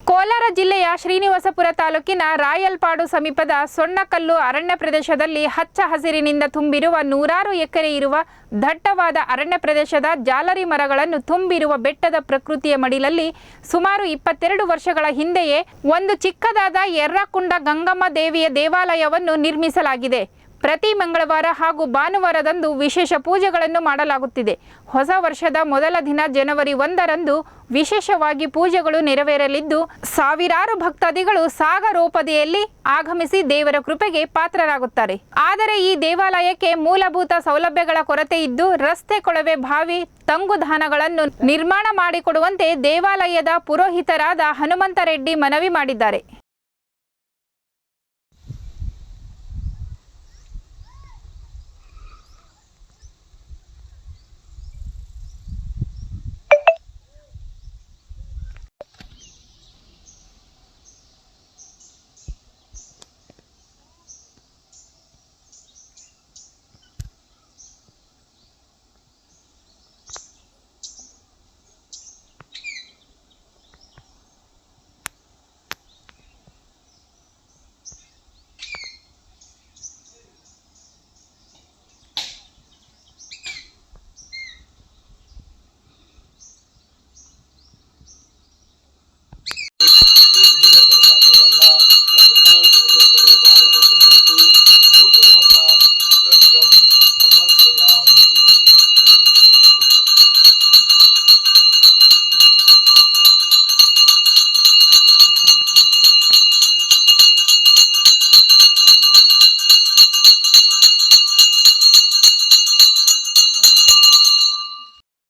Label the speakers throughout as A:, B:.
A: ಕೋಲಾರ ಜಿಲ್ಲೆಯ ಶ್ರೀನಿವಾಸಪುರ ತಾಲೂಕಿನ ರಾಯಲ್ಪಾಡು ಸಮೀಪದ ಸೊಣ್ಣಕಲ್ಲು ಅರಣ್ಯ ಪ್ರದೇಶದಲ್ಲಿ ಹಚ್ಚ ಹಸಿರಿನಿಂದ ತುಂಬಿರುವ ನೂರಾರು ಎಕರೆ ಇರುವ ದಟ್ಟವಾದ ಅರಣ್ಯ ಪ್ರದೇಶದ ಜಾಲರಿ ಮರಗಳನ್ನು ತುಂಬಿರುವ ಬೆಟ್ಟದ ಪ್ರಕೃತಿಯ ಮಡಿಲಲ್ಲಿ ಸುಮಾರು 22 ವರ್ಷಗಳ ಹಿಂದೆಯೇ ಒಂದು ಚಿಕ್ಕದಾದ ಯರ್ರಕುಂಡ ಗಂಗಮ್ಮ ದೇವಿಯ ದೇವಾಲಯವನ್ನು ನಿರ್ಮಿಸಲಾಗಿದೆ. ಪ್ರತಿ ಮಂಗಳವಾರ ಹಾಗೂ ಭಾನುವಾರದಂದು ವಿಶೇಷ ಪೂಜೆಗಳನ್ನು ಮಾಡಲಾಗುತ್ತಿದೆ. ಹೊಸ ವರ್ಷದ ಮೊದಲ ದಿನ ಜನವರಿ 1ರಂದು ವಿಶೇಷವಾಗಿ ಪೂಜೆಗಳು ನೆರವೇರಲಿದ್ದು ಸಾವಿರಾರು ಭಕ್ತಾದಿಗಳು ಸಾಗರೋಪದಿಯಲ್ಲಿ ಆಗಮಿಸಿ ದೇವರ ಕೃಪೆಗೆ ಪಾತ್ರರಾಗುತ್ತಾರೆ. ಆದರೆ ಈ ದೇವಾಲಯಕ್ಕೆ ಮೂಲಭೂತ ಸೌಲಭ್ಯಗಳ ಕೊರತೆ ಇದ್ದು ರಸ್ತೆ, ಕೊಳವೆ ಬಾವಿ, ತಂಗುದಾಣಗಳನ್ನು ನಿರ್ಮಾಣ ಮಾಡಿಕೊಡುವಂತೆ ದೇವಾಲಯದ ಪುರೋಹಿತರಾದ ಹನುಮಂತ ರೆಡ್ಡಿ ಮನವಿ ಮಾಡಿದ್ದಾರೆ.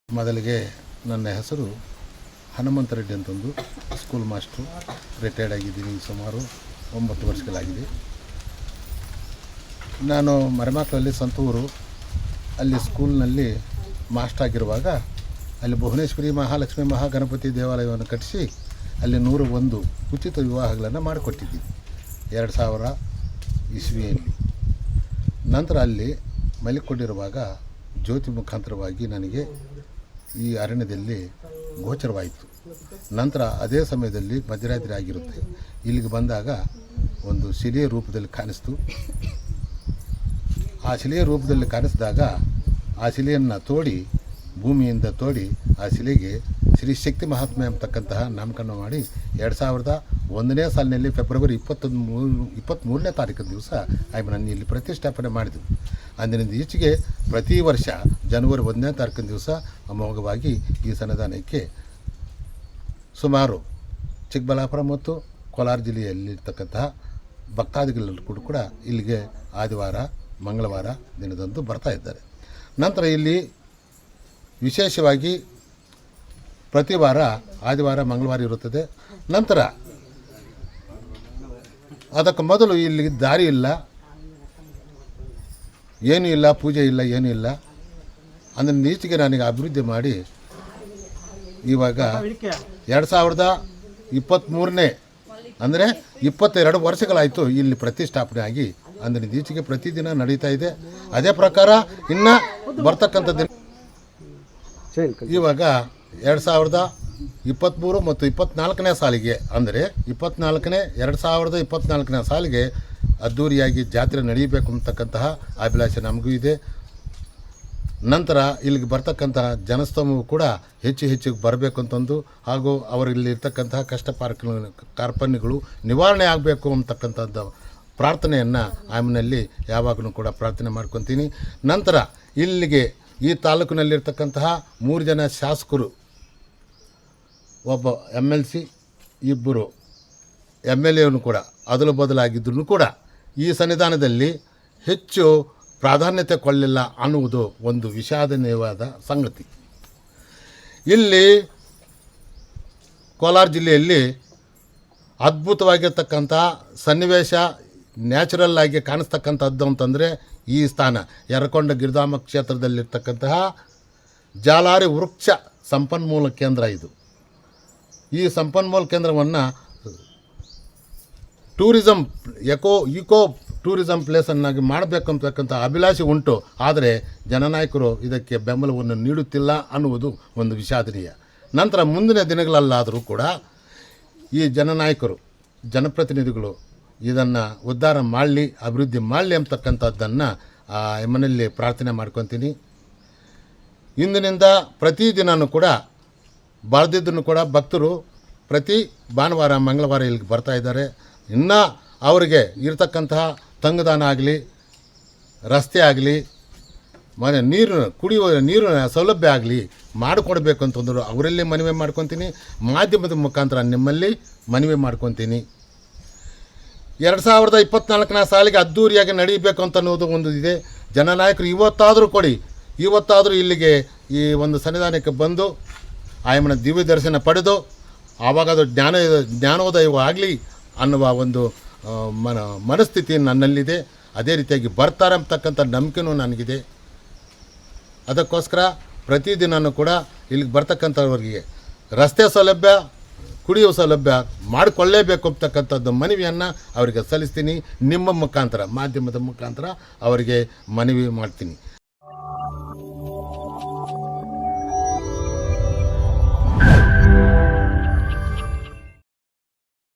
B: ಮೊದಲಿಗೆ ನನ್ನ ಹೆಸರು ಹನುಮಂತ ರೆಡ್ಡಿ ಅಂತಂದು, ಸ್ಕೂಲ್ ಮಾಸ್ಟ್ರು, ರಿಟೈರ್ಡ್ ಆಗಿದ್ದೀನಿ. ಸುಮಾರು 9 ವರ್ಷಗಳಾಗಿದೆ. ನಾನು ಮರೆಮಾಕಲಲ್ಲಿ ಸಂತೂರು ಅಲ್ಲಿ ಸ್ಕೂಲ್ನಲ್ಲಿ ಮಾಸ್ಟರ್ ಆಗಿರುವಾಗ ಅಲ್ಲಿ ಭುವನೇಶ್ವರಿ ಮಹಾಲಕ್ಷ್ಮಿ ಮಹಾಗಣಪತಿ ದೇವಾಲಯವನ್ನು ಕಟ್ಟಿಸಿ ಅಲ್ಲಿ 101 ಉಚಿತ ವಿವಾಹಗಳನ್ನು ಮಾಡಿಕೊಟ್ಟಿದ್ದೀನಿ 2000 ಇಸ್ವಿಯಲ್ಲಿ. ನಂತರ ಅಲ್ಲಿ ಮಲಿಕೊಂಡಿರುವಾಗ ಜ್ಯೋತಿ ಮುಖಾಂತರವಾಗಿ ನನಗೆ ಈ ಅರಣ್ಯದಲ್ಲಿ ಗೋಚರವಾಯಿತು. ನಂತರ ಅದೇ ಸಮಯದಲ್ಲಿ ಮಧ್ಯರಾತ್ರಿ ಆಗಿರುತ್ತೆ. ಇಲ್ಲಿಗೆ ಬಂದಾಗ ಒಂದು ಶಿಲೆಯ ರೂಪದಲ್ಲಿ ಕಾಣಿಸ್ತು. ಆ ಶಿಲೆಯ ರೂಪದಲ್ಲಿ ಕಾಣಿಸಿದಾಗ ಆ ಶಿಲೆಯನ್ನು ತೋಡಿ, ಭೂಮಿಯಿಂದ ತೋಡಿ ಆ ಶಿಲೆಗೆ ಶ್ರೀ ಶಕ್ತಿ ಮಹಾತ್ಮೆ ಅಂತಕ್ಕಂತಹ ನಾಮಕರಣ ಮಾಡಿ 2001ನೇ ಸಾಲಿನಲ್ಲಿ ಫೆಬ್ರವರಿ 23ನೇ ತಾರೀಕು ದಿವಸ ಆಯ್ಮನನ್ನು ಇಲ್ಲಿ ಪ್ರತಿಷ್ಠಾಪನೆ ಮಾಡಿದ್ವಿ. ಅಂದಿನಿಂದ ಈಚೆಗೆ ಪ್ರತಿ ವರ್ಷ ಜನವರಿ 1ನೇ ತಾರೀಕಿನ ದಿವಸ ಅಮೋಘವಾಗಿ ಈ ಸನ್ನಿಧಾನಕ್ಕೆ ಸುಮಾರು ಚಿಕ್ಕಬಳ್ಳಾಪುರ ಮತ್ತು ಕೋಲಾರ ಜಿಲ್ಲೆಯಲ್ಲಿರ್ತಕ್ಕಂತಹ ಭಕ್ತಾದಿಗಳೆಲ್ಲರೂ ಕೂಡ ಇಲ್ಲಿಗೆ ಆದಿವಾರ, ಮಂಗಳವಾರ ದಿನದಂದು ಬರ್ತಾ ಇದ್ದಾರೆ. ನಂತರ ಇಲ್ಲಿ ವಿಶೇಷವಾಗಿ ಪ್ರತಿ ವಾರ ಆದಿವಾರ, ಮಂಗಳವಾರ ಇರುತ್ತದೆ. ನಂತರ ಅದಕ್ಕೆ ಮೊದಲು ಇಲ್ಲಿ ದಾರಿ ಇಲ್ಲ, ಏನೂ ಇಲ್ಲ, ಪೂಜೆ ಇಲ್ಲ, ಏನೂ ಇಲ್ಲ. ಅದನ್ನು ಈಚೆಗೆ ನನಗೆ ಅಭಿವೃದ್ಧಿ ಮಾಡಿ ಇವಾಗ 2023ನೇ ಅಂದರೆ 22 ವರ್ಷಗಳಾಯಿತು ಇಲ್ಲಿ ಪ್ರತಿಷ್ಠಾಪನೆ ಆಗಿ. ಅಂದರೆ ಈಚೆಗೆ ಪ್ರತಿದಿನ ನಡೀತಾ ಇದೆ. ಅದೇ ಪ್ರಕಾರ ಇನ್ನು ಬರ್ತಕ್ಕಂಥ ದಿನ ಇವಾಗ 2023 ಮತ್ತು 24ನೇ ಸಾಲಿಗೆ, ಅಂದರೆ 2024ನೇ ಸಾಲಿಗೆ ಅದ್ಧೂರಿಯಾಗಿ ಜಾತ್ರೆ ನಡೀಬೇಕು ಅಂತಕ್ಕಂತಹ ಅಭಿಲಾಷೆ ನಮಗೂ ಇದೆ. ನಂತರ ಇಲ್ಲಿಗೆ ಬರ್ತಕ್ಕಂತಹ ಜನಸ್ತೋಮವು ಕೂಡ ಹೆಚ್ಚು ಬರಬೇಕು ಅಂತಂದು, ಹಾಗೂ ಅವರಲ್ಲಿರ್ತಕ್ಕಂತಹ ಕಷ್ಟ ಕಾರ್ಪಣ್ಯಗಳು ನಿವಾರಣೆ ಆಗಬೇಕು ಅಂತಕ್ಕಂಥದ್ದು ಪ್ರಾರ್ಥನೆಯನ್ನು ಆಮೇನಲ್ಲಿ ಯಾವಾಗಲೂ ಕೂಡ ಪ್ರಾರ್ಥನೆ ಮಾಡ್ಕೊತೀನಿ. ನಂತರ ಇಲ್ಲಿಗೆ ಈ ತಾಲೂಕಿನಲ್ಲಿರ್ತಕ್ಕಂತಹ 3 ಜನ ಶಾಸಕರು, ಒಬ್ಬ MLC, 2 MLAವನ್ನು ಕೂಡ ಅದಲು ಬದಲಾಗಿದ್ದರೂ ಕೂಡ ಈ ಸನ್ನಿಧಾನದಲ್ಲಿ ಹೆಚ್ಚು ಪ್ರಾಧಾನ್ಯತೆ ಕೊಳ್ಳಲಿಲ್ಲ ಅನ್ನುವುದು ಒಂದು ವಿಷಾದನೀಯವಾದ ಸಂಗತಿ. ಇಲ್ಲಿ ಕೋಲಾರ ಜಿಲ್ಲೆಯಲ್ಲಿ ಅದ್ಭುತವಾಗಿರ್ತಕ್ಕಂಥ ಸನ್ನಿವೇಶ ನ್ಯಾಚುರಲ್ ಆಗಿ ಕಾಣಿಸ್ತಕ್ಕಂಥದ್ದು ಅಂತಂದರೆ ಈ ಸ್ಥಾನ ಯರ್ರಕೊಂಡ ಗಿರಿಧಾಮ ಕ್ಷೇತ್ರದಲ್ಲಿರ್ತಕ್ಕಂತಹ ಜಾಲಾರಿ ವೃಕ್ಷ ಸಂಪನ್ಮೂಲ ಕೇಂದ್ರ. ಇದು ಈ ಸಂಪನ್ಮೂಲ ಕೇಂದ್ರವನ್ನು ಟೂರಿಸಂ ಇಕೋ ಟೂರಿಸಂ ಪ್ಲೇಸನ್ನಾಗಿ ಮಾಡಬೇಕು ಅಂತಕ್ಕಂಥ ಅಭಿಲಾಷೆ ಉಂಟು. ಆದರೆ ಜನನಾಯಕರು ಇದಕ್ಕೆ ಬೆಂಬಲವನ್ನು ನೀಡುತ್ತಿಲ್ಲ ಅನ್ನುವುದು ಒಂದು ವಿಷಾದನೀಯ. ನಂತರ ಮುಂದಿನ ದಿನಗಳಲ್ಲಾದರೂ ಕೂಡ ಈ ಜನನಾಯಕರು ಜನಪ್ರತಿನಿಧಿಗಳು ಇದನ್ನು ಉದ್ಧಾರ ಮಾಡಲಿ, ಅಭಿವೃದ್ಧಿ ಮಾಡಲಿ ಅಂತಕ್ಕಂಥದ್ದನ್ನು ಮನೆಯಲ್ಲಿ ಪ್ರಾರ್ಥನೆ ಮಾಡ್ಕೊತೀನಿ. ಇಂದಿನಿಂದ ಪ್ರತಿದಿನವೂ ಕೂಡ ಬಾಳ್ದಿದ್ದನ್ನು ಕೂಡ ಭಕ್ತರು ಪ್ರತಿ ಭಾನುವಾರ ಮಂಗಳವಾರ ಇಲ್ಲಿಗೆ ಬರ್ತಾ ಇದ್ದಾರೆ. ಇನ್ನೂ ಅವರಿಗೆ ಇರತಕ್ಕಂತಹ ತಂಗುದಾಣ ಆಗಲಿ, ರಸ್ತೆ ಆಗಲಿ, ಮನೆ ಕುಡಿಯುವ ನೀರಿನ ಸೌಲಭ್ಯ ಆಗಲಿ ಮಾಡಿಕೊಡ್ಬೇಕು ಅಂತಂದರು ಅವರಲ್ಲಿ ಮನವಿ ಮಾಡ್ಕೊತೀನಿ. ಮಾಧ್ಯಮದ ಮುಖಾಂತರ ನಿಮ್ಮಲ್ಲಿ ಮನವಿ ಮಾಡ್ಕೊತೀನಿ. 2024ನೇ ಸಾಲಿಗೆ ಅದ್ಧೂರಿಯಾಗಿ ನಡೀಬೇಕು ಅಂತ ಅನ್ನೋದು ಒಂದು ಇದೆ. ಜನನಾಯಕರು ಇವತ್ತಾದರೂ ಇಲ್ಲಿಗೆ ಈ ಒಂದು ಸನ್ನಿಧಾನಕ್ಕೆ ಬಂದು ಆಯಮ್ಮನ ದಿವ್ಯ ದರ್ಶನ ಪಡೆದು ಆವಾಗ ಅದು ಜ್ಞಾನೋದಯ ಆಗಲಿ ಅನ್ನುವ ಒಂದು ಮನಸ್ಥಿತಿ ನನ್ನಲ್ಲಿದೆ. ಅದೇ ರೀತಿಯಾಗಿ ಬರ್ತಾರೆ ಅಂತಕ್ಕಂಥ ನಂಬಿಕೆನೂ ನನಗಿದೆ. ಅದಕ್ಕೋಸ್ಕರ ಪ್ರತಿದಿನವೂ ಕೂಡ ಇಲ್ಲಿಗೆ ಬರ್ತಕ್ಕಂಥವ್ರಿಗೆ ರಸ್ತೆ ಸೌಲಭ್ಯ, ಕುಡಿಯುವ ಸೌಲಭ್ಯ ಮಾಡಿಕೊಳ್ಳೇಬೇಕು ಅಂತಕ್ಕಂಥದ್ದು ಮನವಿಯನ್ನು ಅವರಿಗೆ ಸಲ್ಲಿಸ್ತೀನಿ. ನಿಮ್ಮ ಮುಖಾಂತರ, ಮಾಧ್ಯಮದ ಮುಖಾಂತರ ಅವರಿಗೆ ಮನವಿ ಮಾಡ್ತೀನಿ.